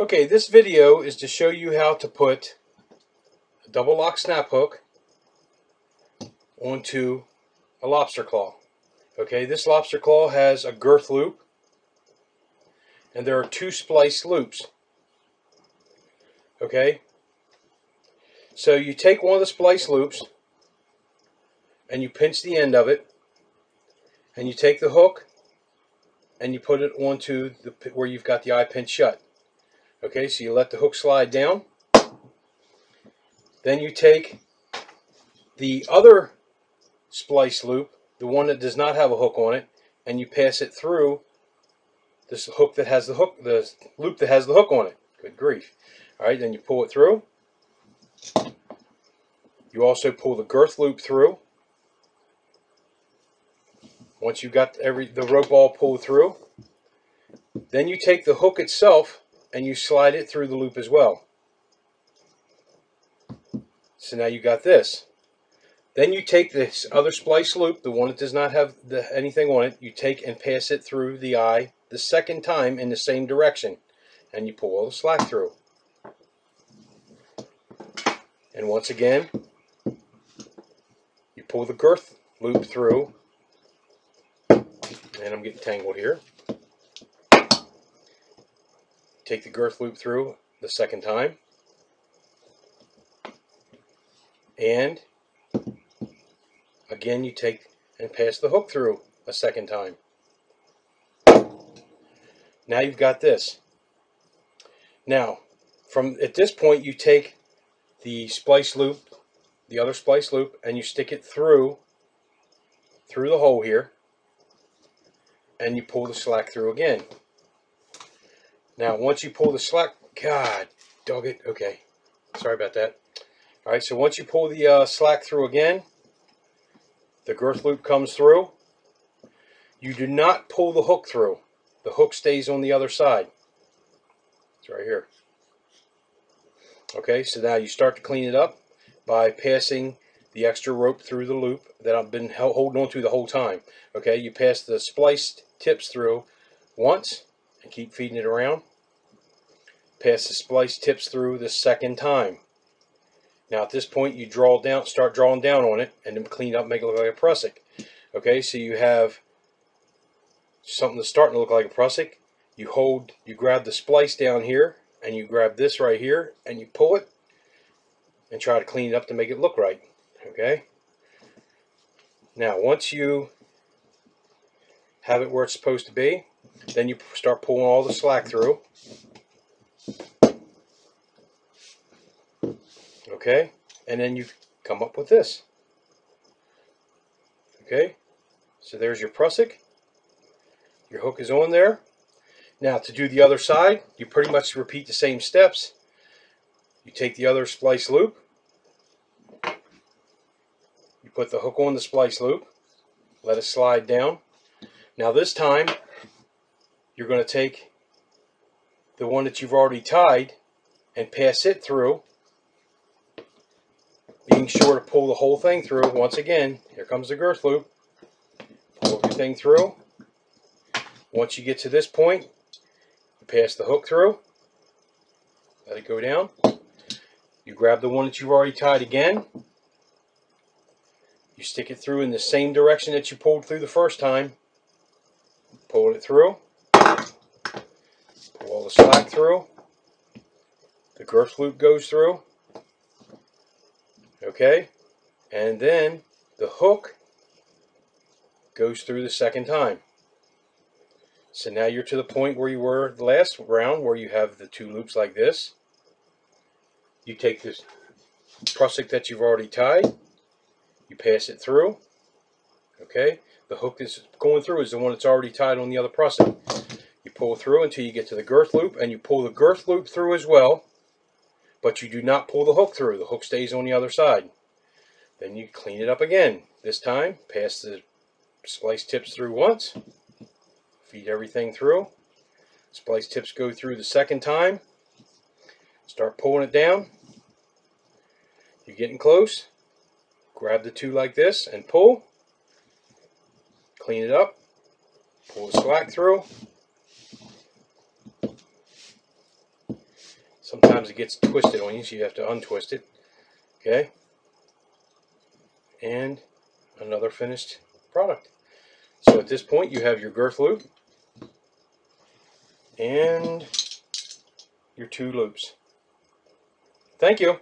Okay, this video is to show you how to put a double lock snap hook onto a lobster claw. Okay, this lobster claw has a girth loop and there are two spliced loops. Okay, so you take one of the spliced loops and you pinch the end of it, and you take the hook and you put it onto where you've got the eye pinched shut. Okay, so you let the hook slide down. Then you take the other splice loop, the one that does not have a hook on it, and you pass it through this hook that has the loop that has the hook on it. Good grief. Alright, then you pull it through. You also pull the girth loop through. Once you've got the rope all pulled through, then you take the hook itself and you slide it through the loop as well. So now you got this. Then you take this other splice loop, the one that does not have anything on it, you take and pass it through the eye the second time in the same direction, and you pull all the slack through. And once again, you pull the girth loop through, and I'm getting tangled here. Take the girth loop through the second time, and again you take and pass the hook through a second time. Now you've got this. Now, at this point you take the splice loop, the other splice loop, and you stick it through the hole here, and you pull the slack through again. Now, once you pull the slack, God, dog it, okay, sorry about that. Alright, so once you pull the slack through again, the girth loop comes through. You do not pull the hook through. The hook stays on the other side. It's right here. Okay, so now you start to clean it up by passing the extra rope through the loop that I've been holding on to the whole time. Okay, you pass the spliced tips through once and keep feeding it around. Pass the spliced tips through the second time. Now at this point you start drawing down on it, and then clean up, make it look like a Prusik. Okay, so you have something that's starting to look like a Prusik. You grab the splice down here, and you grab this right here, and you pull it, and try to clean it up to make it look right. Okay. Now once you have it where it's supposed to be, then you start pulling all the slack through. Okay, and then you come up with this. Okay, so there's your Prusik. Your hook is on there. Now to do the other side, you pretty much repeat the same steps. You take the other splice loop. You put the hook on the splice loop. Let it slide down. Now this time, you're going to take the one that you've already tied and pass it through, being sure to pull the whole thing through. Once again, here comes the girth loop. Pull everything through. Once you get to this point, you pass the hook through. Let it go down. You grab the one that you've already tied again. You stick it through in the same direction that you pulled through the first time. Pull it through. Pull all the slack through. The girth loop goes through. Okay, and then the hook goes through the second time. So now you're to the point where you were the last round, where you have the two loops like this. You take this Prusik that you've already tied, you pass it through. Okay, the hook that's going through is the one that's already tied on the other Prusik. You pull through until you get to the girth loop, and you pull the girth loop through as well. But you do not pull the hook through. The hook stays on the other side. Then you clean it up again. This time, pass the splice tips through once. Feed everything through. Splice tips go through the second time. Start pulling it down. You're getting close. Grab the two like this and pull. Clean it up. Pull the slack through. Sometimes it gets twisted on you, so you have to untwist it. Okay? And another finished product. So at this point, you have your girth loop and your 2 loops. Thank you.